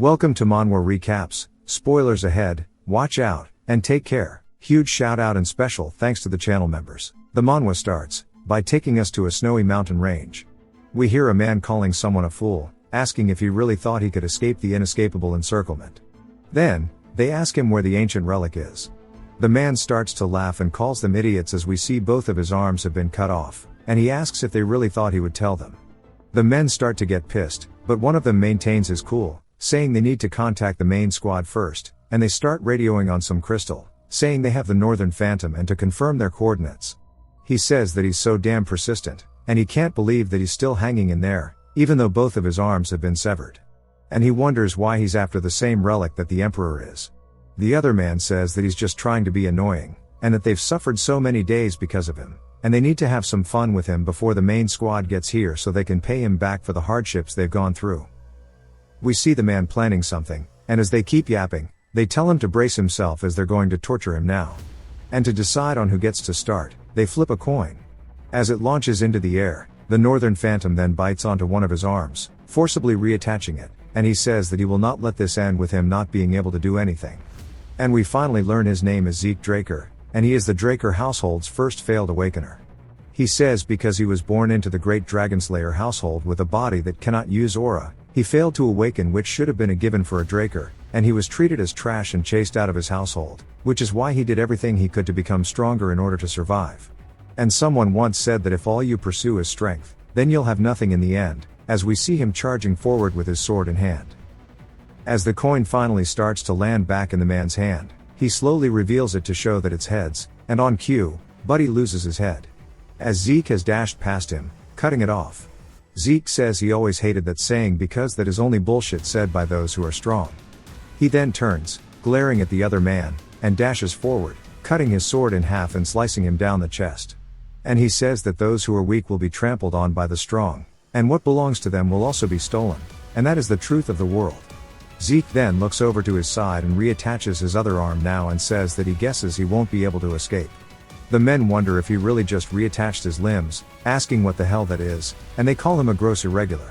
Welcome to Manhwa Recaps, spoilers ahead, watch out, and take care. Huge shout out and special thanks to the channel members. The Manhwa starts by taking us to a snowy mountain range. We hear a man calling someone a fool, asking if he really thought he could escape the inescapable encirclement. Then, they ask him where the ancient relic is. The man starts to laugh and calls them idiots as we see both of his arms have been cut off, and he asks if they really thought he would tell them. The men start to get pissed, but one of them maintains his cool, saying they need to contact the main squad first, and they start radioing on some crystal, saying they have the Northern Phantom and to confirm their coordinates. He says that he's so damn persistent, and he can't believe that he's still hanging in there, even though both of his arms have been severed. And he wonders why he's after the same relic that the Emperor is. The other man says that he's just trying to be annoying, and that they've suffered so many days because of him, and they need to have some fun with him before the main squad gets here so they can pay him back for the hardships they've gone through. We see the man planning something, and as they keep yapping, they tell him to brace himself as they're going to torture him now. And to decide on who gets to start, they flip a coin. As it launches into the air, the Northern Phantom then bites onto one of his arms, forcibly reattaching it, and he says that he will not let this end with him not being able to do anything. And we finally learn his name is Zeke Draker, and he is the Draker household's first failed awakener. He says because he was born into the great Dragonslayer household with a body that cannot use aura, he failed to awaken, which should have been a given for a Draker, and he was treated as trash and chased out of his household, which is why he did everything he could to become stronger in order to survive. And someone once said that if all you pursue is strength, then you'll have nothing in the end, as we see him charging forward with his sword in hand. As the coin finally starts to land back in the man's hand, he slowly reveals it to show that it's heads, and on cue, Buddy loses his head. As Zeke has dashed past him, cutting it off. Zeke says he always hated that saying because that is only bullshit said by those who are strong. He then turns, glaring at the other man, and dashes forward, cutting his sword in half and slicing him down the chest. And he says that those who are weak will be trampled on by the strong, and what belongs to them will also be stolen, and that is the truth of the world. Zeke then looks over to his side and reattaches his other arm now and says that he guesses he won't be able to escape. The men wonder if he really just reattached his limbs, asking what the hell that is, and they call him a gross irregular.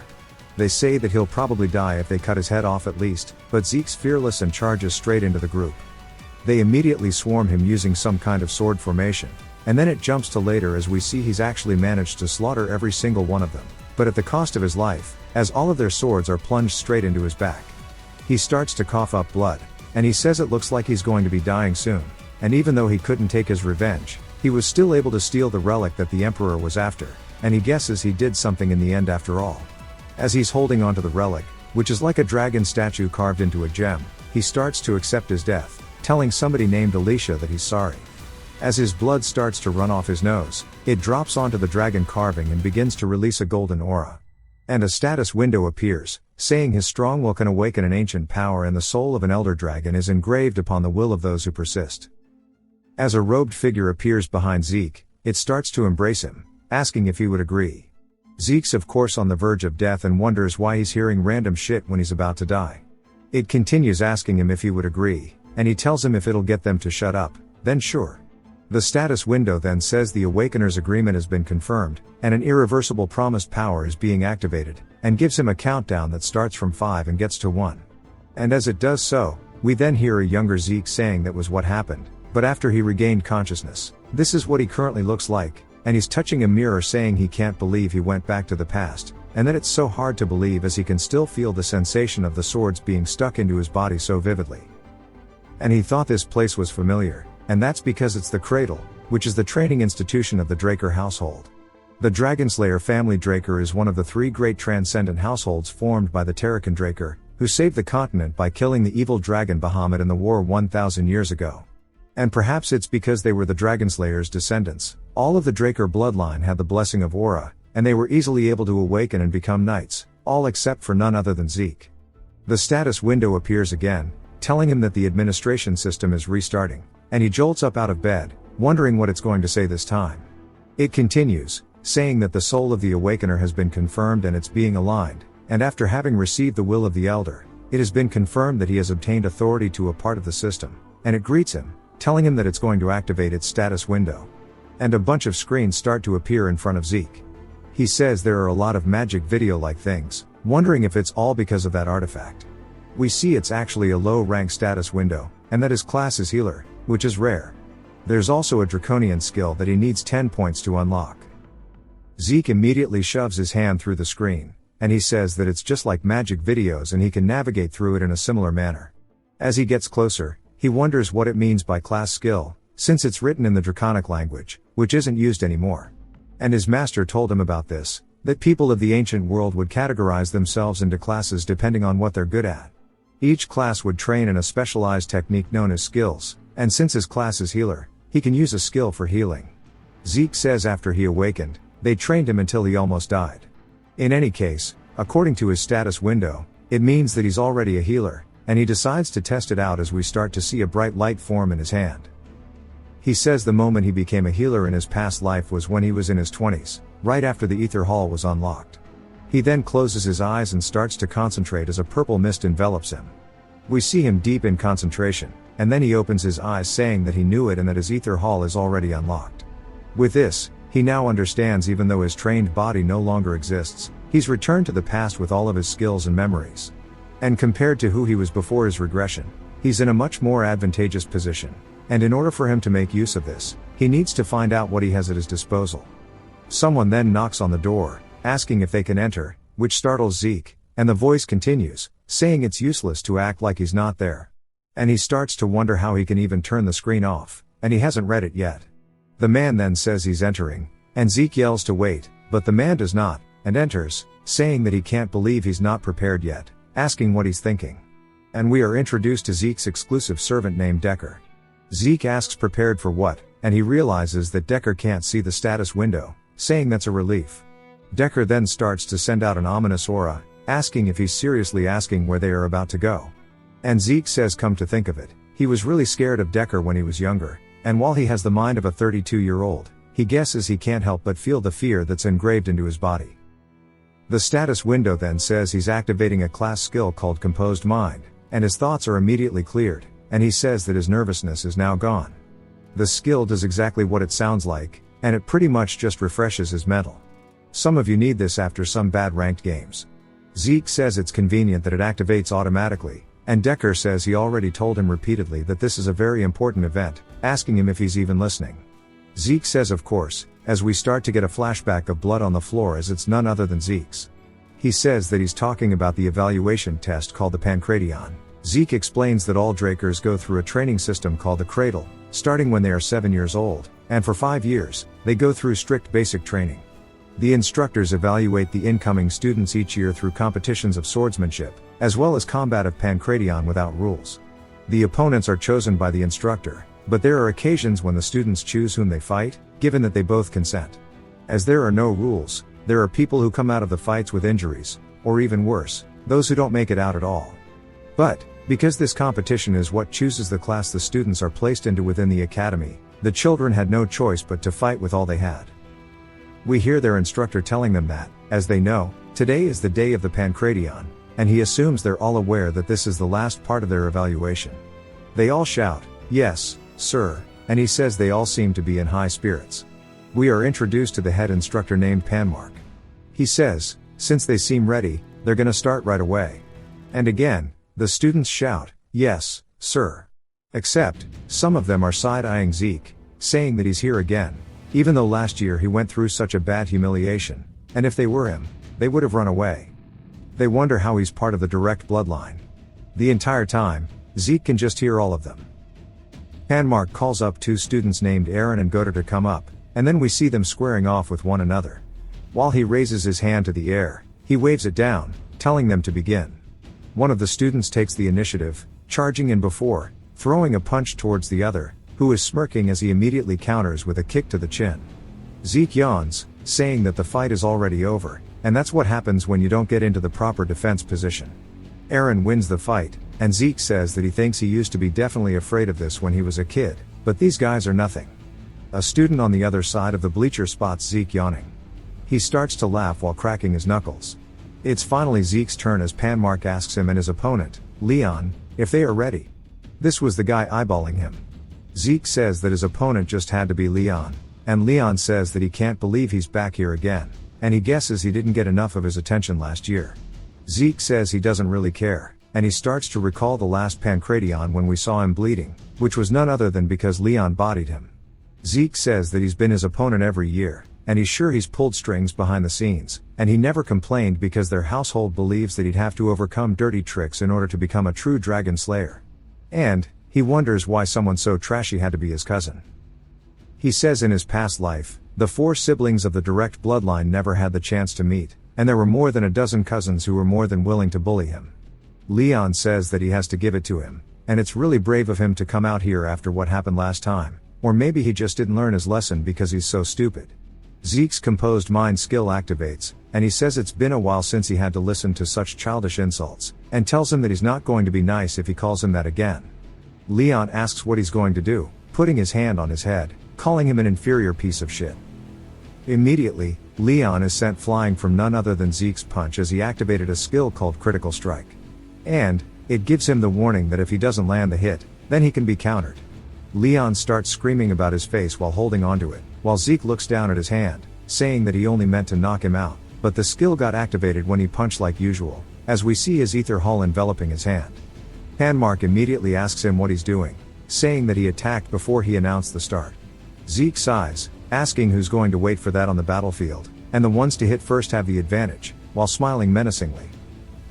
They say that he'll probably die if they cut his head off at least, but Zeke's fearless and charges straight into the group. They immediately swarm him using some kind of sword formation, and then it jumps to later as we see he's actually managed to slaughter every single one of them, but at the cost of his life, as all of their swords are plunged straight into his back. He starts to cough up blood, and he says it looks like he's going to be dying soon, and even though he couldn't take his revenge, he was still able to steal the relic that the Emperor was after, and he guesses he did something in the end after all. As he's holding onto the relic, which is like a dragon statue carved into a gem, he starts to accept his death, telling somebody named Alicia that he's sorry. As his blood starts to run off his nose, it drops onto the dragon carving and begins to release a golden aura. And a status window appears, saying his strong will can awaken an ancient power and the soul of an elder dragon is engraved upon the will of those who persist. As a robed figure appears behind Zeke, it starts to embrace him, asking if he would agree. Zeke's of course on the verge of death and wonders why he's hearing random shit when he's about to die. It continues asking him if he would agree, and he tells him if it'll get them to shut up, then sure. The status window then says the Awakener's agreement has been confirmed, and an irreversible promised power is being activated, and gives him a countdown that starts from 5 and gets to 1. And as it does so, we then hear a younger Zeke saying that was what happened, but after he regained consciousness, this is what he currently looks like, and he's touching a mirror saying he can't believe he went back to the past, and that it's so hard to believe as he can still feel the sensation of the swords being stuck into his body so vividly. And he thought this place was familiar, and that's because it's the Cradle, which is the training institution of the Draker household. The Dragonslayer family Draker is one of the 3 great transcendent households formed by the Terrakan Draker, who saved the continent by killing the evil dragon Bahamut in the war 1,000 years ago. And perhaps it's because they were the Dragonslayer's descendants, all of the Draker bloodline had the blessing of aura, and they were easily able to awaken and become knights, all except for none other than Zeke. The status window appears again, telling him that the administration system is restarting, and he jolts up out of bed, wondering what it's going to say this time. It continues, saying that the soul of the Awakener has been confirmed and it's being aligned, and after having received the will of the Elder, it has been confirmed that he has obtained authority to a part of the system, and it greets him, telling him that it's going to activate its status window. And a bunch of screens start to appear in front of Zeke. He says there are a lot of magic video-like things, wondering if it's all because of that artifact. We see it's actually a low rank status window, and that his class is healer, which is rare. There's also a draconian skill that he needs 10 points to unlock. Zeke immediately shoves his hand through the screen, and he says that it's just like magic videos and he can navigate through it in a similar manner. As he gets closer, he wonders what it means by class skill, since it's written in the draconic language, which isn't used anymore. And his master told him about this, that people of the ancient world would categorize themselves into classes depending on what they're good at. Each class would train in a specialized technique known as skills, and since his class is healer, he can use a skill for healing. Zeke says after he awakened, they trained him until he almost died. In any case, according to his status window, it means that he's already a healer, and he decides to test it out as we start to see a bright light form in his hand. He says the moment he became a healer in his past life was when he was in his 20s, right after the Ether Hall was unlocked. He then closes his eyes and starts to concentrate as a purple mist envelops him. We see him deep in concentration, and then he opens his eyes saying that he knew it and that his Ether Hall is already unlocked. With this, he now understands even though his trained body no longer exists, he's returned to the past with all of his skills and memories. And compared to who he was before his regression, he's in a much more advantageous position, and in order for him to make use of this, he needs to find out what he has at his disposal. Someone then knocks on the door, asking if they can enter, which startles Zeke, and the voice continues, saying it's useless to act like he's not there. And he starts to wonder how he can even turn the screen off, and he hasn't read it yet. The man then says he's entering, and Zeke yells to wait, but the man does not, and enters, saying that he can't believe he's not prepared yet, asking what he's thinking. And we are introduced to Zeke's exclusive servant named Decker. Zeke asks prepared for what, and he realizes that Decker can't see the status window, saying that's a relief. Decker then starts to send out an ominous aura, asking if he's seriously asking where they are about to go. And Zeke says come to think of it, he was really scared of Decker when he was younger, and while he has the mind of a 32-year-old, he guesses he can't help but feel the fear that's engraved into his body. The status window then says he's activating a class skill called Composed Mind, and his thoughts are immediately cleared, and he says that his nervousness is now gone. The skill does exactly what it sounds like, and it pretty much just refreshes his mental. Some of you need this after some bad ranked games. Zeke says it's convenient that it activates automatically, and Decker says he already told him repeatedly that this is a very important event, asking him if he's even listening. Zeke says of course, as we start to get a flashback of blood on the floor as it's none other than Zeke's. He says that he's talking about the evaluation test called the pankration. Zeke explains that all Drakers go through a training system called the Cradle, starting when they are 7 years old, and for 5 years, they go through strict basic training. The instructors evaluate the incoming students each year through competitions of swordsmanship, as well as combat of pankration without rules. The opponents are chosen by the instructor, but there are occasions when the students choose whom they fight, given that they both consent. As there are no rules, there are people who come out of the fights with injuries, or even worse, those who don't make it out at all. But, because this competition is what chooses the class the students are placed into within the academy, the children had no choice but to fight with all they had. We hear their instructor telling them that, as they know, today is the day of the pankration, and he assumes they're all aware that this is the last part of their evaluation. They all shout, "Yes, sir," and he says they all seem to be in high spirits. We are introduced to the head instructor named Panmark. He says, since they seem ready, they're gonna start right away. And again, the students shout, "Yes, sir." Except, some of them are side-eyeing Zeke, saying that he's here again, even though last year he went through such a bad humiliation, and if they were him, they would have run away. They wonder how he's part of the direct bloodline. The entire time, Zeke can just hear all of them. Panmark calls up 2 students named Aaron and Goder to come up, and then we see them squaring off with one another. While he raises his hand to the air, he waves it down, telling them to begin. One of the students takes the initiative, charging in before, throwing a punch towards the other, who is smirking as he immediately counters with a kick to the chin. Zeke yawns, saying that the fight is already over, and that's what happens when you don't get into the proper defense position. Aaron wins the fight, and Zeke says that he thinks he used to be definitely afraid of this when he was a kid, but these guys are nothing. A student on the other side of the bleacher spots Zeke yawning. He starts to laugh while cracking his knuckles. It's finally Zeke's turn as Panmark asks him and his opponent, Leon, if they are ready. This was the guy eyeballing him. Zeke says that his opponent just had to be Leon, and Leon says that he can't believe he's back here again, and he guesses he didn't get enough of his attention last year. Zeke says he doesn't really care, and he starts to recall the last pankration when we saw him bleeding, which was none other than because Leon bodied him. Zeke says that he's been his opponent every year, and he's sure he's pulled strings behind the scenes, and he never complained because their household believes that he'd have to overcome dirty tricks in order to become a true Dragonslayer. And he wonders why someone so trashy had to be his cousin. He says in his past life, the 4 siblings of the direct bloodline never had the chance to meet, and there were more than a dozen cousins who were more than willing to bully him. Leon says that he has to give it to him, and it's really brave of him to come out here after what happened last time, or maybe he just didn't learn his lesson because he's so stupid. Zeke's composed mind skill activates, and he says it's been a while since he had to listen to such childish insults, and tells him that he's not going to be nice if he calls him that again. Leon asks what he's going to do, putting his hand on his head, calling him an inferior piece of shit. Immediately, Leon is sent flying from none other than Zeke's punch as he activated a skill called Critical Strike. And it gives him the warning that if he doesn't land the hit, then he can be countered. Leon starts screaming about his face while holding onto it, while Zeke looks down at his hand, saying that he only meant to knock him out, but the skill got activated when he punched like usual, as we see his ether hull enveloping his hand. Panmark immediately asks him what he's doing, saying that he attacked before he announced the start. Zeke sighs, asking who's going to wait for that on the battlefield, and the ones to hit first have the advantage, while smiling menacingly.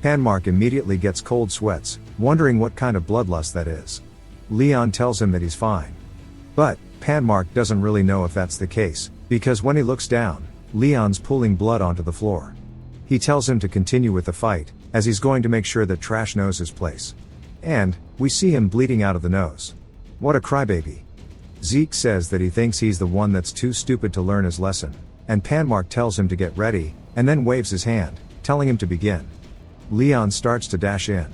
Panmark immediately gets cold sweats, wondering what kind of bloodlust that is. Leon tells him that he's fine. But Panmark doesn't really know if that's the case, because when he looks down, Leon's pooling blood onto the floor. He tells him to continue with the fight, as he's going to make sure that Trash knows his place. And we see him bleeding out of the nose. What a crybaby. Zeke says that he thinks he's the one that's too stupid to learn his lesson, and Panmark tells him to get ready, and then waves his hand, telling him to begin. Leon starts to dash in.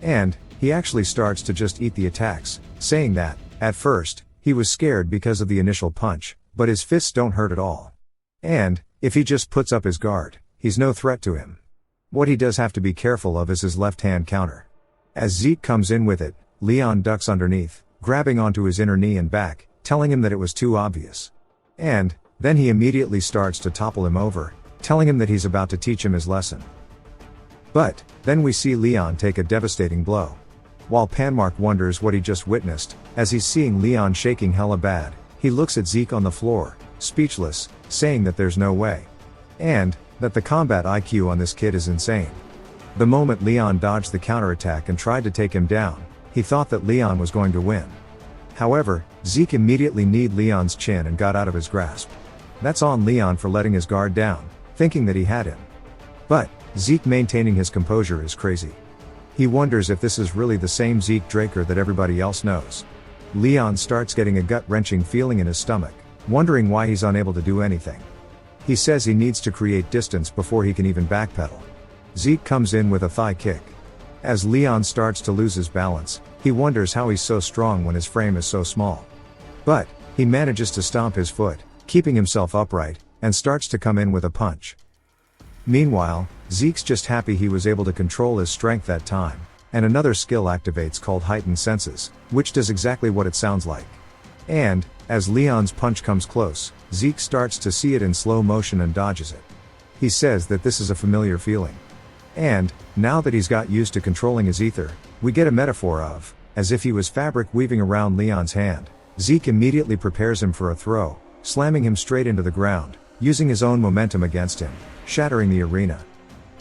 And he actually starts to just eat the attacks, saying that, at first, he was scared because of the initial punch, but his fists don't hurt at all. And if he just puts up his guard, he's no threat to him. What he does have to be careful of is his left-hand counter. As Zeke comes in with it, Leon ducks underneath, grabbing onto his inner knee and back, telling him that it was too obvious. And then he immediately starts to topple him over, telling him that he's about to teach him his lesson. But then we see Leon take a devastating blow. While Panmark wonders what he just witnessed, as he's seeing Leon shaking hella bad, he looks at Zeke on the floor, speechless, saying that there's no way. And that the combat IQ on this kid is insane. The moment Leon dodged the counterattack and tried to take him down, he thought that Leon was going to win. However, Zeke immediately kneed Leon's chin and got out of his grasp. That's on Leon for letting his guard down, thinking that he had him. But Zeke maintaining his composure is crazy. He wonders if this is really the same Zeke Draker that everybody else knows. Leon starts getting a gut-wrenching feeling in his stomach, wondering why he's unable to do anything. He says he needs to create distance before he can even backpedal. Zeke comes in with a thigh kick. As Leon starts to lose his balance, he wonders how he's so strong when his frame is so small. But he manages to stomp his foot, keeping himself upright, and starts to come in with a punch. Meanwhile, Zeke's just happy he was able to control his strength that time, and another skill activates called Heightened Senses, which does exactly what it sounds like. And as Leon's punch comes close, Zeke starts to see it in slow motion and dodges it. He says that this is a familiar feeling. And now that he's got used to controlling his ether, we get a metaphor of, as if he was fabric weaving around Leon's hand. Zeke immediately prepares him for a throw, slamming him straight into the ground, using his own momentum against him, shattering the arena.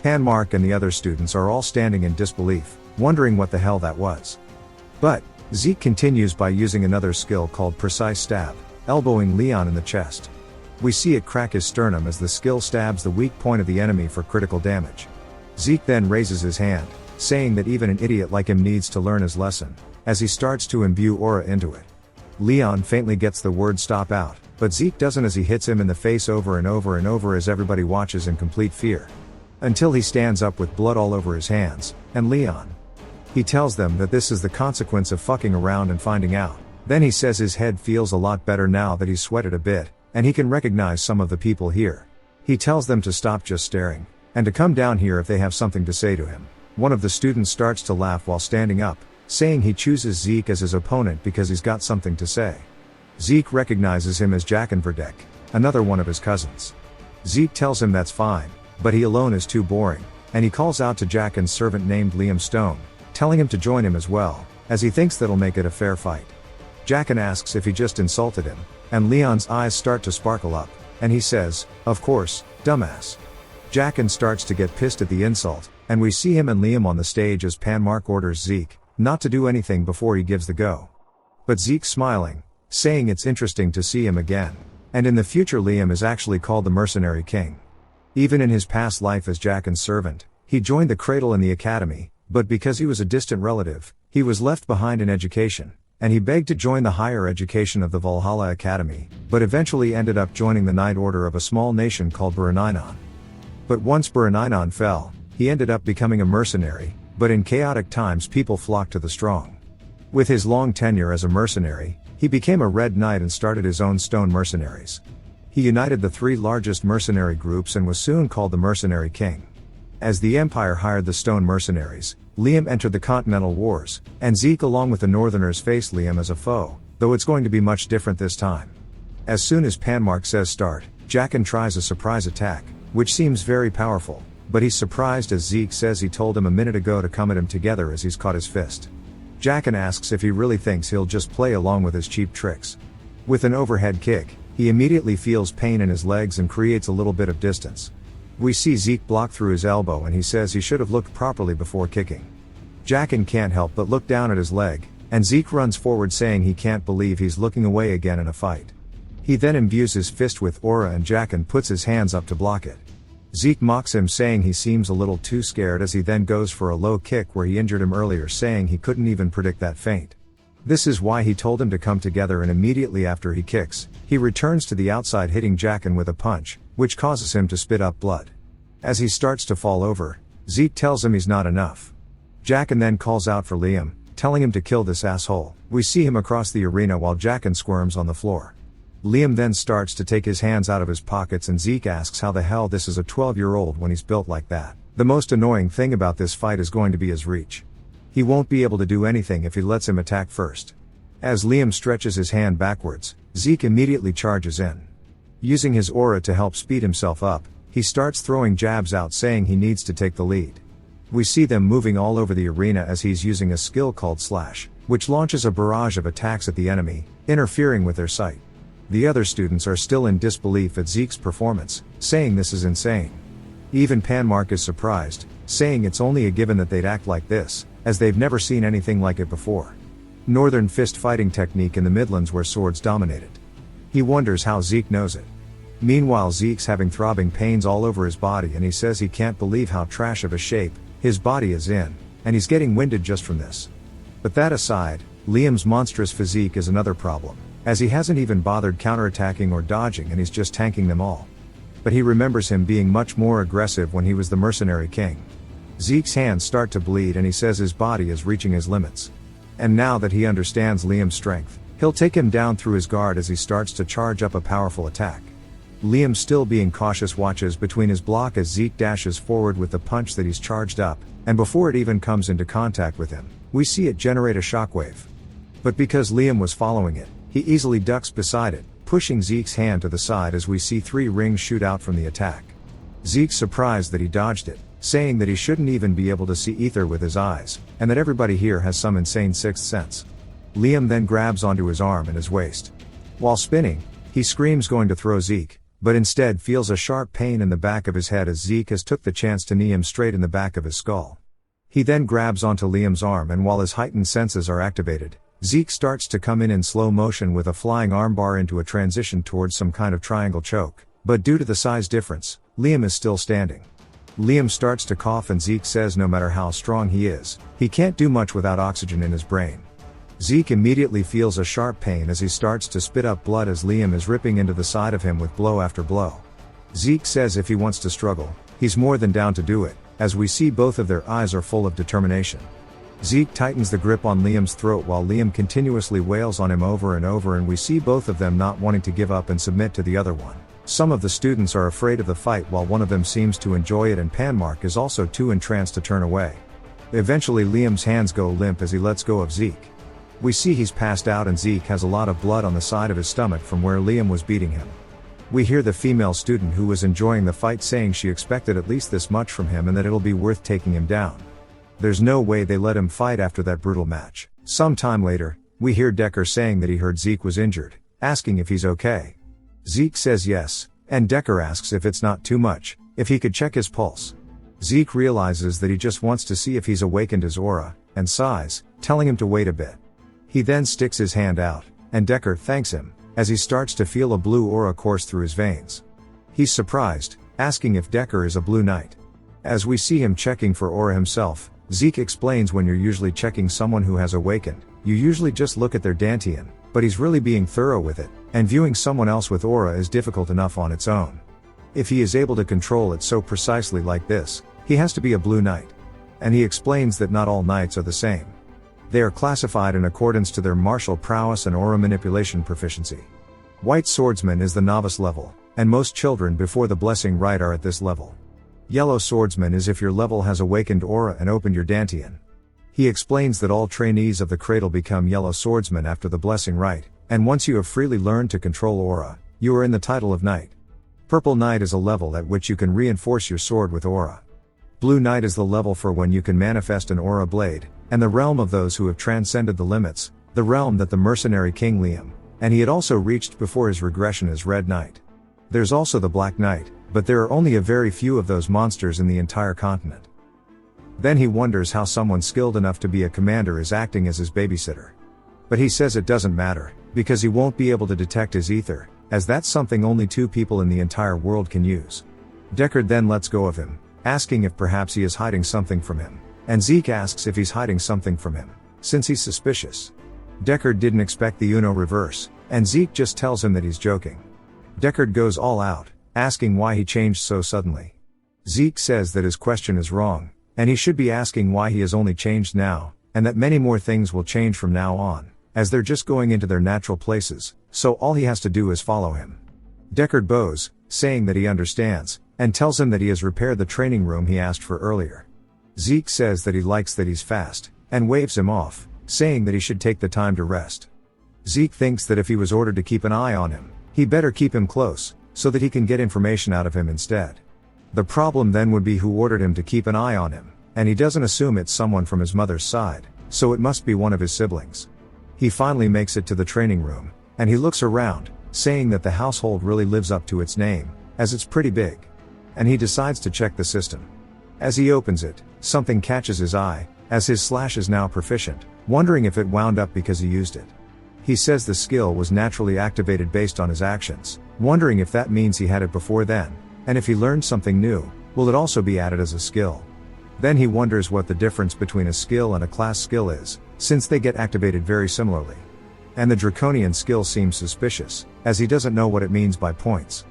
Panmark and the other students are all standing in disbelief, wondering what the hell that was. But Zeke continues by using another skill called Precise Stab, elbowing Leon in the chest. We see it crack his sternum as the skill stabs the weak point of the enemy for critical damage. Zeke then raises his hand, saying that even an idiot like him needs to learn his lesson, as he starts to imbue aura into it. Leon faintly gets the word stop out, but Zeke doesn't as he hits him in the face over and over and over as everybody watches in complete fear. Until he stands up with blood all over his hands, and Leon. He tells them that this is the consequence of fucking around and finding out. Then he says his head feels a lot better now that he's sweated a bit, and he can recognize some of the people here. He tells them to stop just staring, and to come down here if they have something to say to him. One of the students starts to laugh while standing up, saying he chooses Zeke as his opponent because he's got something to say. Zeke recognizes him as Jaqen Verdek, another one of his cousins. Zeke tells him that's fine, but he alone is too boring, and he calls out to Jaqen's servant named Liam Stone, telling him to join him as well, as he thinks that'll make it a fair fight. Jackin asks if he just insulted him, and Leon's eyes start to sparkle up, and he says, "Of course, dumbass." Jackin starts to get pissed at the insult, and we see him and Liam on the stage as Panmark orders Zeke not to do anything before he gives the go. But Zeke's smiling, saying it's interesting to see him again, and in the future Liam is actually called the Mercenary King. Even in his past life as Jackin's servant, he joined the cradle in the academy, but because he was a distant relative, he was left behind in education, and he begged to join the higher education of the Valhalla Academy, but eventually ended up joining the Knight Order of a small nation called Buraninon. But once Buraninon fell, he ended up becoming a mercenary, but in chaotic times people flocked to the strong. With his long tenure as a mercenary, he became a Red Knight and started his own Stone Mercenaries. He united the 3 largest mercenary groups and was soon called the Mercenary King. As the Empire hired the Stone Mercenaries, Liam entered the Continental Wars, and Zeke along with the Northerners faced Liam as a foe, though it's going to be much different this time. As soon as Panmark says start, Jackin tries a surprise attack, which seems very powerful, but he's surprised as Zeke says he told him a minute ago to come at him together as he's caught his fist. Jackin asks if he really thinks he'll just play along with his cheap tricks. With an overhead kick, he immediately feels pain in his legs and creates a little bit of distance. We see Zeke block through his elbow and he says he should have looked properly before kicking. Jackin can't help but look down at his leg, and Zeke runs forward saying he can't believe he's looking away again in a fight. He then imbues his fist with aura and Jackin puts his hands up to block it. Zeke mocks him saying he seems a little too scared as he then goes for a low kick where he injured him earlier saying he couldn't even predict that feint. This is why he told him to come together and immediately after he kicks, he returns to the outside hitting Jackin with a punch, which causes him to spit up blood. As he starts to fall over, Zeke tells him he's not enough. Jackin then calls out for Liam, telling him to kill this asshole. We see him across the arena while Jackin squirms on the floor. Liam then starts to take his hands out of his pockets and Zeke asks how the hell this is a 12-year-old when he's built like that. The most annoying thing about this fight is going to be his reach. He won't be able to do anything if he lets him attack first. As Liam stretches his hand backwards, Zeke immediately charges in. Using his aura to help speed himself up, he starts throwing jabs out saying he needs to take the lead. We see them moving all over the arena as he's using a skill called Slash, which launches a barrage of attacks at the enemy, interfering with their sight. The other students are still in disbelief at Zeke's performance, saying this is insane. Even Panmark is surprised, saying it's only a given that they'd act like this, as they've never seen anything like it before. Northern fist fighting technique in the Midlands where swords dominated. He wonders how Zeke knows it. Meanwhile Zeke's having throbbing pains all over his body and he says he can't believe how trash of a shape his body is in, and he's getting winded just from this. But that aside, Liam's monstrous physique is another problem, as he hasn't even bothered counterattacking or dodging and he's just tanking them all. But he remembers him being much more aggressive when he was the Mercenary King. Zeke's hands start to bleed and he says his body is reaching his limits. And now that he understands Liam's strength, he'll take him down through his guard as he starts to charge up a powerful attack. Liam, still being cautious, watches between his block as Zeke dashes forward with the punch that he's charged up, and before it even comes into contact with him, we see it generate a shockwave. But because Liam was following it, he easily ducks beside it, pushing Zeke's hand to the side as we see 3 rings shoot out from the attack. Zeke's surprised that he dodged it, saying that he shouldn't even be able to see ether with his eyes, and that everybody here has some insane sixth sense. Liam then grabs onto his arm and his waist. While spinning, he screams going to throw Zeke, but instead feels a sharp pain in the back of his head as Zeke has took the chance to knee him straight in the back of his skull. He then grabs onto Liam's arm and while his heightened senses are activated, Zeke starts to come in slow motion with a flying armbar into a transition towards some kind of triangle choke, but due to the size difference, Liam is still standing. Liam starts to cough and Zeke says no matter how strong he is, he can't do much without oxygen in his brain. Zeke immediately feels a sharp pain as he starts to spit up blood as Liam is ripping into the side of him with blow after blow. Zeke says if he wants to struggle, he's more than down to do it, as we see both of their eyes are full of determination. Zeke tightens the grip on Liam's throat while Liam continuously wails on him over and over and we see both of them not wanting to give up and submit to the other one. Some of the students are afraid of the fight while one of them seems to enjoy it and Panmark is also too entranced to turn away. Eventually Liam's hands go limp as he lets go of Zeke. We see he's passed out and Zeke has a lot of blood on the side of his stomach from where Liam was beating him. We hear the female student who was enjoying the fight saying she expected at least this much from him and that it'll be worth taking him down. There's no way they let him fight after that brutal match. Some time later, we hear Decker saying that he heard Zeke was injured, asking if he's okay. Zeke says yes, and Decker asks if it's not too much, if he could check his pulse. Zeke realizes that he just wants to see if he's awakened his aura, and sighs, telling him to wait a bit. He then sticks his hand out, and Decker thanks him, as he starts to feel a blue aura course through his veins. He's surprised, asking if Decker is a blue knight. As we see him checking for aura himself, Zeke explains when you're usually checking someone who has awakened, you usually just look at their dantian, but he's really being thorough with it, and viewing someone else with aura is difficult enough on its own. If he is able to control it so precisely like this, he has to be a blue knight. And he explains that not all knights are the same. They are classified in accordance to their martial prowess and aura manipulation proficiency. White swordsman is the novice level, and most children before the blessing rite are at this level. Yellow swordsman is if your level has awakened aura and opened your dantian. He explains that all trainees of the cradle become yellow swordsmen after the blessing rite, and once you have freely learned to control aura, you are in the title of knight. Purple knight is a level at which you can reinforce your sword with aura. Blue knight is the level for when you can manifest an aura blade, and the realm of those who have transcended the limits, the realm that the mercenary king Liam, and he had also reached before his regression as red knight. There's also the black knight, but there are only a very few of those monsters in the entire continent. Then he wonders how someone skilled enough to be a commander is acting as his babysitter. But he says it doesn't matter, because he won't be able to detect his ether, as that's something only 2 people in the entire world can use. Deckard then lets go of him, asking if perhaps he is hiding something from him, and Zeke asks if he's hiding something from him, since he's suspicious. Deckard didn't expect the Uno reverse, and Zeke just tells him that he's joking. Deckard goes all out, asking why he changed so suddenly. Zeke says that his question is wrong, and he should be asking why he has only changed now, and that many more things will change from now on, as they're just going into their natural places, so all he has to do is follow him. Deckard bows, saying that he understands, and tells him that he has repaired the training room he asked for earlier. Zeke says that he likes that he's fast, and waves him off, saying that he should take the time to rest. Zeke thinks that if he was ordered to keep an eye on him, he better keep him close, so that he can get information out of him instead. The problem then would be who ordered him to keep an eye on him, and he doesn't assume it's someone from his mother's side, so it must be one of his siblings. He finally makes it to the training room, and he looks around, saying that the household really lives up to its name, as it's pretty big. And he decides to check the system. As he opens it, something catches his eye, as his slash is now proficient, wondering if it wound up because he used it. He says the skill was naturally activated based on his actions, wondering if that means he had it before then, and if he learned something new, will it also be added as a skill? Then he wonders what the difference between a skill and a class skill is, since they get activated very similarly. And the draconian skill seems suspicious, as he doesn't know what it means by points.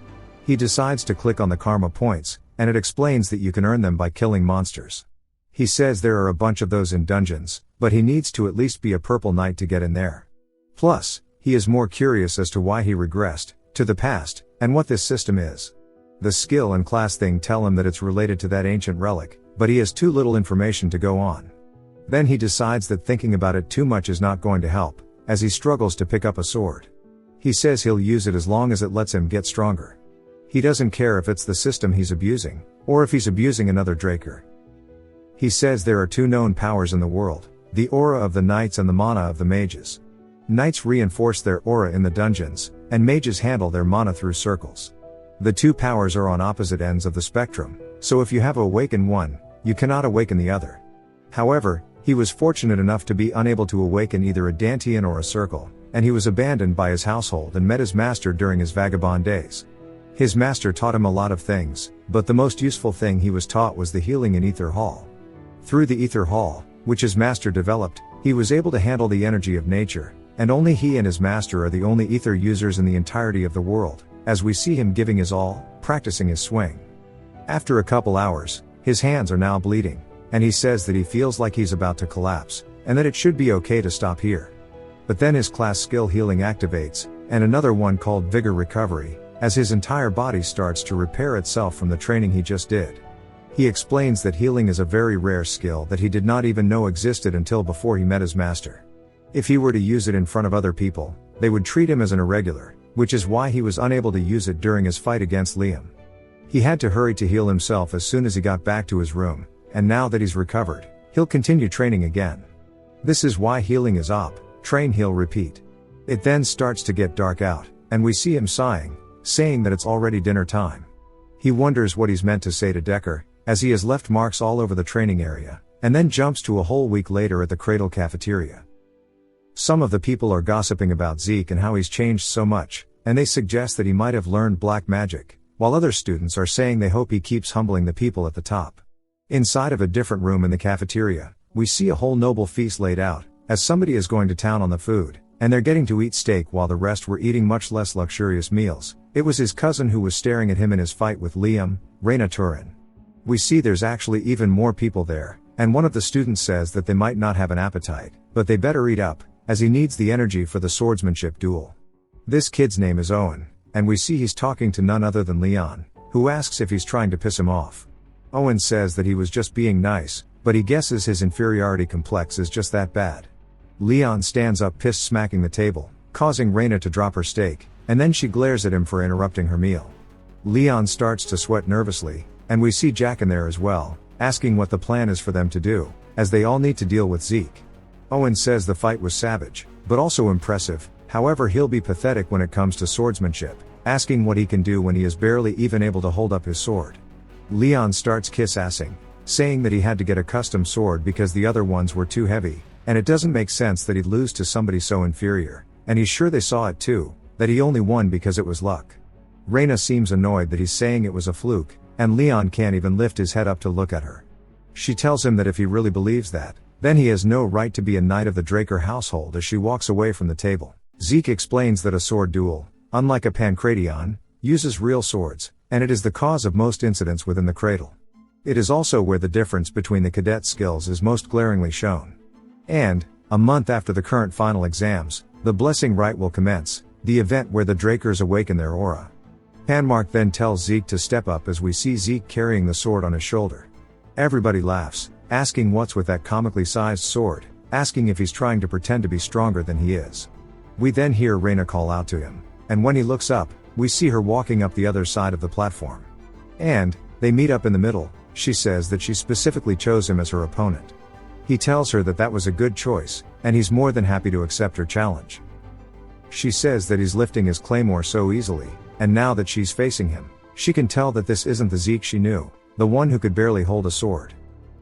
He decides to click on the karma points, and it explains that you can earn them by killing monsters. He says there are a bunch of those in dungeons, but he needs to at least be a purple knight to get in there. Plus, he is more curious as to why he regressed to the past, and what this system is. The skill and class thing tell him that it's related to that ancient relic, but he has too little information to go on. Then he decides that thinking about it too much is not going to help, as he struggles to pick up a sword. He says he'll use it as long as it lets him get stronger. He doesn't care if it's the system he's abusing, or if he's abusing another Draker. He says there are 2 known powers in the world, the aura of the knights and the mana of the mages. Knights reinforce their aura in the dungeons, and mages handle their mana through circles. The 2 powers are on opposite ends of the spectrum, so if you have awakened one, you cannot awaken the other. However, he was fortunate enough to be unable to awaken either a dantian or a circle, and he was abandoned by his household and met his master during his vagabond days. His master taught him a lot of things, but the most useful thing he was taught was the healing in Ether Hall. Through the Ether Hall, which his master developed, he was able to handle the energy of nature, and only he and his master are the only ether users in the entirety of the world, as we see him giving his all, practicing his swing. After a couple hours, his hands are now bleeding, and he says that he feels like he's about to collapse, and that it should be okay to stop here. But then his class skill healing activates, and another one called Vigor Recovery, as his entire body starts to repair itself from the training he just did. He explains that healing is a very rare skill that he did not even know existed until before he met his master. If he were to use it in front of other people, they would treat him as an irregular, which is why he was unable to use it during his fight against Liam. He had to hurry to heal himself as soon as he got back to his room, and now that he's recovered, He'll continue training again. This is why healing is op, train heal repeat. It then starts to get dark out, and we see him sighing, saying that it's already dinner time. He wonders what he's meant to say to Decker, as he has left marks all over the training area, and then jumps to a whole week later at the Cradle cafeteria. Some of the people are gossiping about Zeke and how he's changed so much, and they suggest that he might have learned black magic, while other students are saying they hope he keeps humbling the people at the top. Inside of a different room in the cafeteria, we see a whole noble feast laid out, as somebody is going to town on the food, and they're getting to eat steak while the rest were eating much less luxurious meals. It was his cousin who was staring at him in his fight with Liam, Raina Turin. We see there's actually even more people there, and one of the students says that they might not have an appetite, but they better eat up, as he needs the energy for the swordsmanship duel. This kid's name is Owen, and we see he's talking to none other than Leon, who asks if he's trying to piss him off. Owen says that he was just being nice, but he guesses his inferiority complex is just that bad. Leon stands up pissed, smacking the table, causing Raina to drop her steak, and then she glares at him for interrupting her meal. Leon starts to sweat nervously, and we see Jack in there as well, asking what the plan is for them to do, as they all need to deal with Zeke. Owen says the fight was savage, but also impressive, however he'll be pathetic when it comes to swordsmanship, asking what he can do when he is barely even able to hold up his sword. Leon starts kiss-assing, saying that he had to get a custom sword because the other ones were too heavy, and it doesn't make sense that he'd lose to somebody so inferior, and he's sure they saw it too, that he only won because it was luck. Raina seems annoyed that he's saying it was a fluke, and Leon can't even lift his head up to look at her. She tells him that if he really believes that, then he has no right to be a knight of the Draker household as she walks away from the table. Zeke explains that a sword duel, unlike a pankration, uses real swords, and it is the cause of most incidents within the cradle. It is also where the difference between the cadet skills is most glaringly shown. And, a month after the current final exams, the blessing rite will commence, the event where the Drakers awaken their aura. Panmark then tells Zeke to step up as we see Zeke carrying the sword on his shoulder. Everybody laughs, asking what's with that comically sized sword, asking if he's trying to pretend to be stronger than he is. We then hear Raina call out to him, and when he looks up, we see her walking up the other side of the platform. And, they meet up in the middle. She says that she specifically chose him as her opponent. He tells her that that was a good choice, and he's more than happy to accept her challenge. She says that he's lifting his claymore so easily, and now that she's facing him, she can tell that this isn't the Zeke she knew, the one who could barely hold a sword.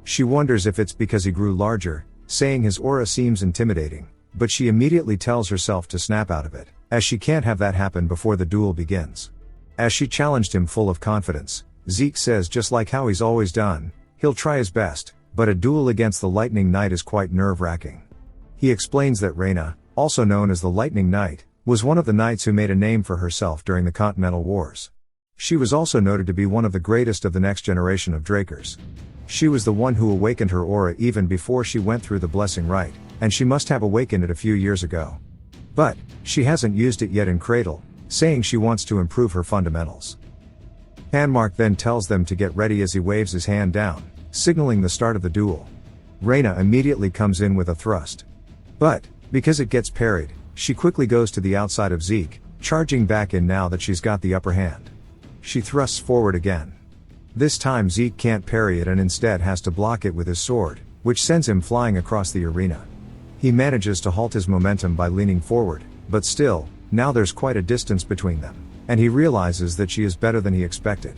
She wonders if it's because he grew larger, saying his aura seems intimidating, but she immediately tells herself to snap out of it, as she can't have that happen before the duel begins. As she challenged him full of confidence, Zeke says just like how he's always done, he'll try his best, but a duel against the Lightning Knight is quite nerve-wracking. He explains that Raina, also known as the Lightning Knight, was one of the knights who made a name for herself during the Continental Wars. She was also noted to be one of the greatest of the next generation of Drakers. She was the one who awakened her aura even before she went through the blessing rite, and she must have awakened it a few years ago. But, she hasn't used it yet in Cradle, saying she wants to improve her fundamentals. Panmark then tells them to get ready as he waves his hand down, signaling the start of the duel. Raina immediately comes in with a thrust. But, because it gets parried, she quickly goes to the outside of Zeke, charging back in now that she's got the upper hand. She thrusts forward again. This time Zeke can't parry it and instead has to block it with his sword, which sends him flying across the arena. He manages to halt his momentum by leaning forward, but still, now there's quite a distance between them, and he realizes that she is better than he expected.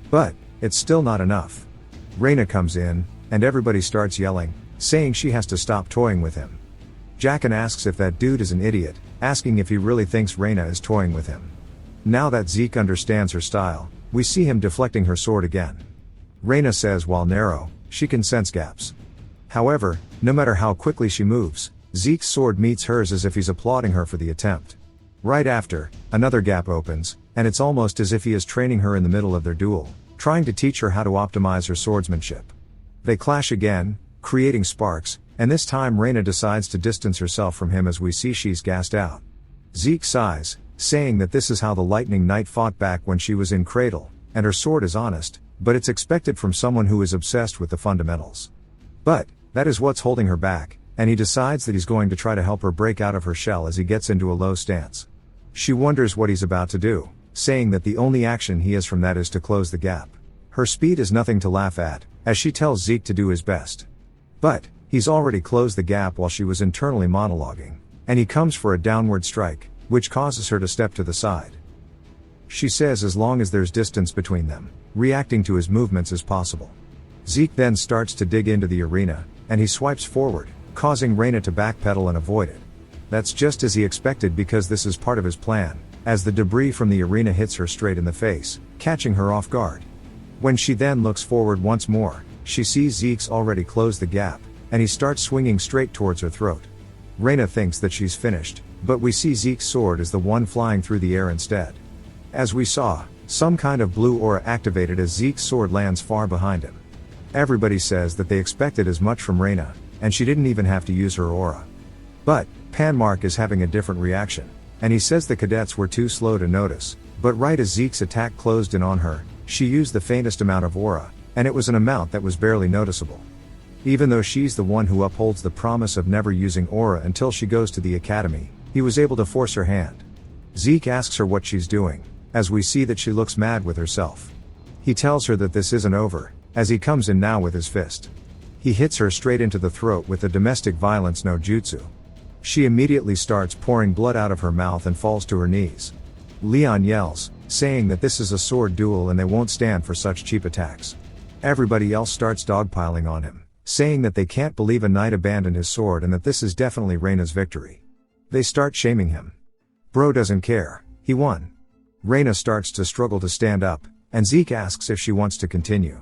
But, it's still not enough. Raina comes in, and everybody starts yelling, saying she has to stop toying with him. Jaqen asks if that dude is an idiot, asking if he really thinks Raina is toying with him. Now that Zeke understands her style, we see him deflecting her sword again. Raina says while narrow, she can sense gaps. However, no matter how quickly she moves, Zeke's sword meets hers as if he's applauding her for the attempt. Right after, another gap opens, and it's almost as if he is training her in the middle of their duel, trying to teach her how to optimize her swordsmanship. They clash again, creating sparks, and this time Raina decides to distance herself from him as we see she's gassed out. Zeke sighs, saying that this is how the Lightning Knight fought back when she was in Cradle, and her sword is honest, but it's expected from someone who is obsessed with the fundamentals. But, that is what's holding her back, and he decides that he's going to try to help her break out of her shell as he gets into a low stance. She wonders what he's about to do, saying that the only action he has from that is to close the gap. Her speed is nothing to laugh at, as she tells Zeke to do his best. But, he's already closed the gap while she was internally monologuing, and he comes for a downward strike, which causes her to step to the side. She says as long as there's distance between them, reacting to his movements is possible. Zeke then starts to dig into the arena, and he swipes forward, causing Raina to backpedal and avoid it. That's just as he expected because this is part of his plan, as the debris from the arena hits her straight in the face, catching her off guard. When she then looks forward once more, she sees Zeke's already closed the gap, and he starts swinging straight towards her throat. Raina thinks that she's finished, but we see Zeke's sword is the one flying through the air instead. As we saw, some kind of blue aura activated as Zeke's sword lands far behind him. Everybody says that they expected as much from Raina, and she didn't even have to use her aura. But, Panmark is having a different reaction, and he says the cadets were too slow to notice, but right as Zeke's attack closed in on her, she used the faintest amount of aura, and it was an amount that was barely noticeable. Even though she's the one who upholds the promise of never using aura until she goes to the academy, he was able to force her hand. Zeke asks her what she's doing, as we see that she looks mad with herself. He tells her that this isn't over, as he comes in now with his fist. He hits her straight into the throat with the domestic violence no jutsu. She immediately starts pouring blood out of her mouth and falls to her knees. Leon yells, saying that this is a sword duel and they won't stand for such cheap attacks. Everybody else starts dogpiling on him, saying that they can't believe a knight abandoned his sword and that this is definitely Raina's victory. They start shaming him. Bro doesn't care, he won. Raina starts to struggle to stand up, and Zeke asks if she wants to continue.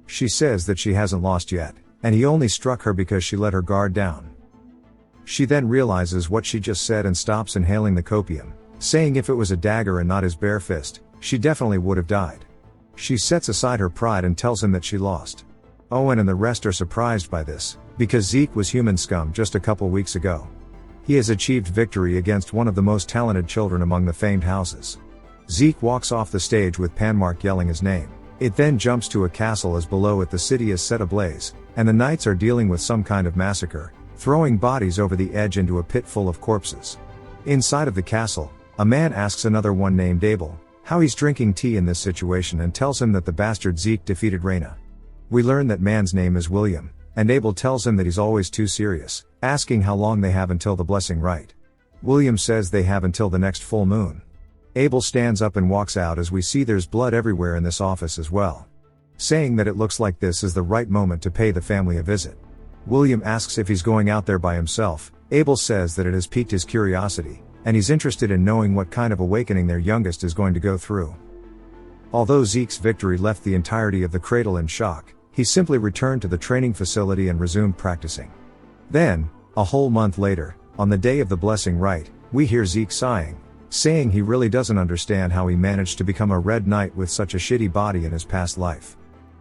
She says that she hasn't lost yet, and he only struck her because she let her guard down. She then realizes what she just said and stops inhaling the copium, saying if it was a dagger and not his bare fist, she definitely would have died. She sets aside her pride and tells him that she lost. Owen and the rest are surprised by this, because Zeke was human scum just a couple weeks ago. He has achieved victory against one of the most talented children among the famed houses. Zeke walks off the stage with Panmark yelling his name. It then jumps to a castle as below it the city is set ablaze, and the knights are dealing with some kind of massacre, throwing bodies over the edge into a pit full of corpses. Inside of the castle, a man asks another one named Abel how he's drinking tea in this situation and tells him that the bastard Zeke defeated Raina. We learn that man's name is William, and Abel tells him that he's always too serious, asking how long they have until the blessing rite. William says they have until the next full moon. Abel stands up and walks out as we see there's blood everywhere in this office as well, saying that it looks like this is the right moment to pay the family a visit. William asks if he's going out there by himself. Abel says that it has piqued his curiosity, and he's interested in knowing what kind of awakening their youngest is going to go through. Although Zeke's victory left the entirety of the cradle in shock, he simply returned to the training facility and resumed practicing. Then, a whole month later, on the day of the blessing rite, we hear Zeke sighing, saying he really doesn't understand how he managed to become a red knight with such a shitty body in his past life.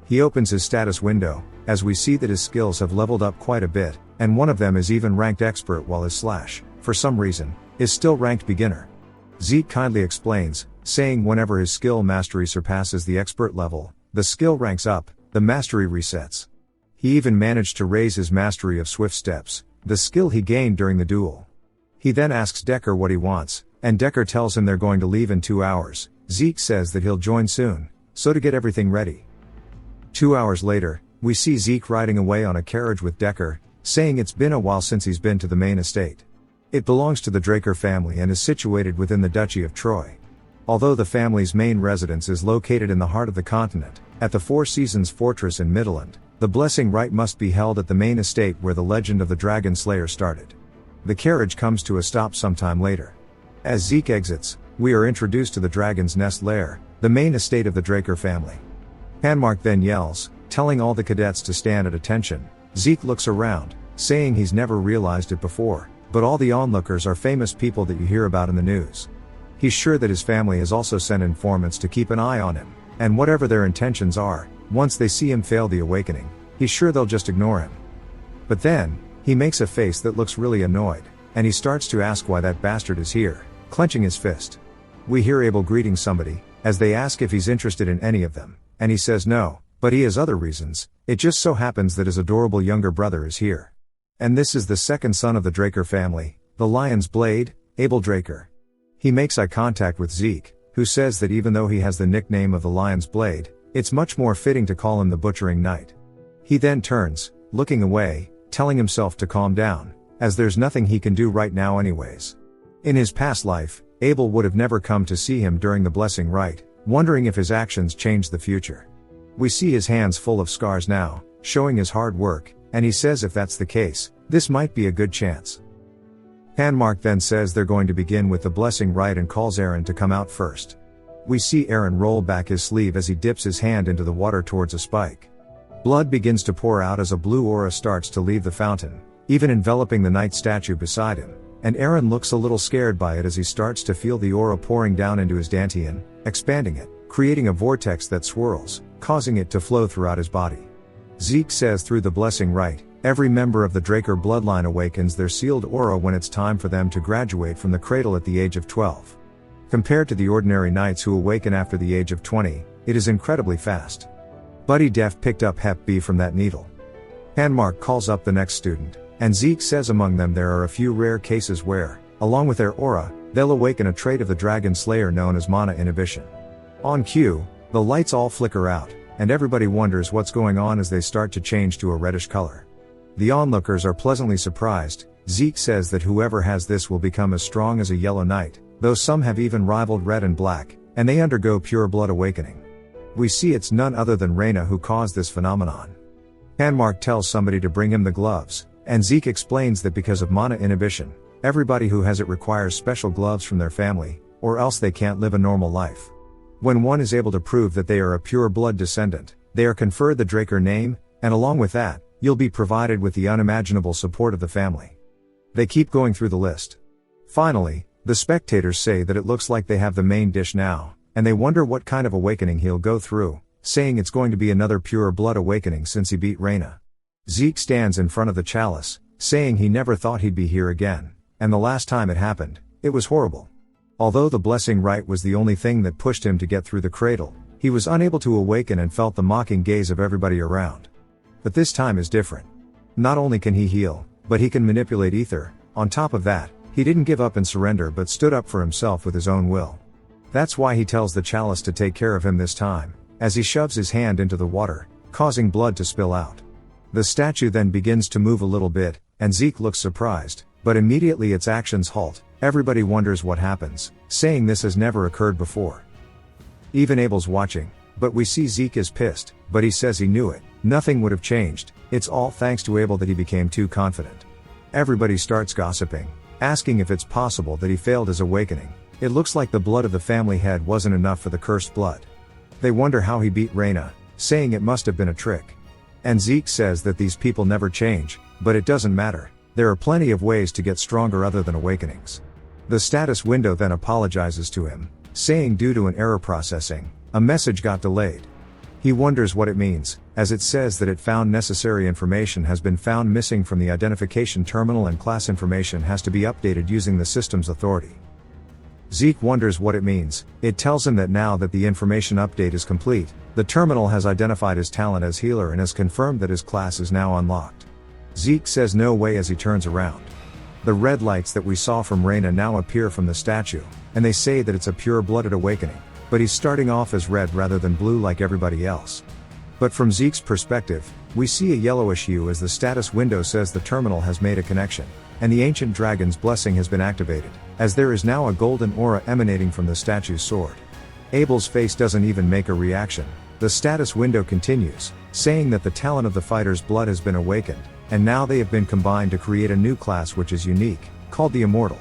He opens his status window, as we see that his skills have leveled up quite a bit, and one of them is even ranked expert while his slash, for some reason, is still ranked beginner. Zeke kindly explains, saying whenever his skill mastery surpasses the expert level, the skill ranks up, the mastery resets. He even managed to raise his mastery of swift steps, the skill he gained during the duel. He then asks Decker what he wants, and Decker tells him they're going to leave in 2 hours. Zeke says that he'll join soon, so to get everything ready. 2 hours later, we see Zeke riding away on a carriage with Decker, saying it's been a while since he's been to the main estate. It belongs to the Draker family and is situated within the Duchy of Troy. Although the family's main residence is located in the heart of the continent, at the Four Seasons Fortress in Midland, the blessing rite must be held at the main estate where the legend of the Dragonslayer started. The carriage comes to a stop sometime later. As Zeke exits, we are introduced to the Dragon's Nest Lair, the main estate of the Draker family. Panmark then yells, telling all the cadets to stand at attention. Zeke looks around, saying he's never realized it before, but all the onlookers are famous people that you hear about in the news. He's sure that his family has also sent informants to keep an eye on him, and whatever their intentions are, once they see him fail the awakening, he's sure they'll just ignore him. But then, he makes a face that looks really annoyed, and he starts to ask why that bastard is here, clenching his fist. We hear Abel greeting somebody, as they ask if he's interested in any of them, and he says no, but he has other reasons. It just so happens that his adorable younger brother is here. And this is the second son of the Draker family, the Lion's Blade, Abel Draker. He makes eye contact with Zeke, who says that even though he has the nickname of the Lion's Blade, it's much more fitting to call him the Butchering Knight. He then turns, looking away, telling himself to calm down, as there's nothing he can do right now anyways. In his past life, Abel would have never come to see him during the blessing rite, wondering if his actions changed the future. We see his hands full of scars now, showing his hard work, and he says if that's the case, this might be a good chance. Panmark then says they're going to begin with the blessing rite and calls Aaron to come out first. We see Aaron roll back his sleeve as he dips his hand into the water towards a spike. Blood begins to pour out as a blue aura starts to leave the fountain, even enveloping the knight statue beside him, and Aaron looks a little scared by it as he starts to feel the aura pouring down into his dantian, expanding it, creating a vortex that swirls, causing it to flow throughout his body. Zeke says through the blessing rite, every member of the Draker bloodline awakens their sealed aura when it's time for them to graduate from the cradle at the age of 12. Compared to the ordinary knights who awaken after the age of 20, it is incredibly fast. Buddy Def picked up Hep B from that needle. Panmark calls up the next student, and Zeke says among them there are a few rare cases where, along with their aura, they'll awaken a trait of the Dragonslayer known as mana inhibition. On cue, the lights all flicker out, and everybody wonders what's going on as they start to change to a reddish color. The onlookers are pleasantly surprised. Zeke says that whoever has this will become as strong as a yellow knight, though some have even rivaled red and black, and they undergo pure blood awakening. We see it's none other than Raina who caused this phenomenon. Panmark tells somebody to bring him the gloves, and Zeke explains that because of mana inhibition, everybody who has it requires special gloves from their family, or else they can't live a normal life. When one is able to prove that they are a pure blood descendant, they are conferred the Draker name, and along with that, you'll be provided with the unimaginable support of the family. They keep going through the list. Finally, the spectators say that it looks like they have the main dish now, and they wonder what kind of awakening he'll go through, saying it's going to be another pure blood awakening since he beat Raina. Zeke stands in front of the chalice, saying he never thought he'd be here again, and the last time it happened, it was horrible. Although the blessing rite was the only thing that pushed him to get through the cradle, he was unable to awaken and felt the mocking gaze of everybody around. But this time is different. Not only can he heal, but he can manipulate ether. On top of that, he didn't give up and surrender but stood up for himself with his own will. That's why he tells the chalice to take care of him this time, as he shoves his hand into the water, causing blood to spill out. The statue then begins to move a little bit, and Zeke looks surprised, but immediately its actions halt. Everybody wonders what happens, saying this has never occurred before. Even Abel's watching, but we see Zeke is pissed, but he says he knew it, nothing would have changed, it's all thanks to Abel that he became too confident. Everybody starts gossiping, asking if it's possible that he failed his awakening. It looks like the blood of the family head wasn't enough for the cursed blood. They wonder how he beat Raina, saying it must have been a trick. And Zeke says that these people never change, but it doesn't matter, there are plenty of ways to get stronger other than awakenings. The status window then apologizes to him, saying due to an error processing, a message got delayed. He wonders what it means, as it says that it found necessary information has been found missing from the identification terminal and class information has to be updated using the system's authority. Zeke wonders what it means. It tells him that now that the information update is complete, the terminal has identified his talent as healer and has confirmed that his class is now unlocked. Zeke says no way as he turns around. The red lights that we saw from Raina now appear from the statue, and they say that it's a pure-blooded awakening, but he's starting off as red rather than blue like everybody else. But from Zeke's perspective, we see a yellowish hue as the status window says the terminal has made a connection, and the ancient dragon's blessing has been activated, as there is now a golden aura emanating from the statue's sword. Abel's face doesn't even make a reaction. The status window continues, saying that the talent of the fighter's blood has been awakened, and now they have been combined to create a new class which is unique, called the Immortal.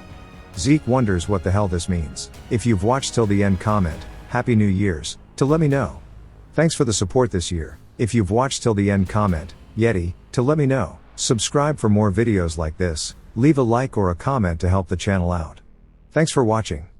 Zeke wonders what the hell this means. If you've watched till the end, comment, Happy New Year's, to let me know. Thanks for the support this year. If you've watched till the end, comment, Yeti, to let me know. Subscribe for more videos like this, leave a like or a comment to help the channel out. Thanks for watching.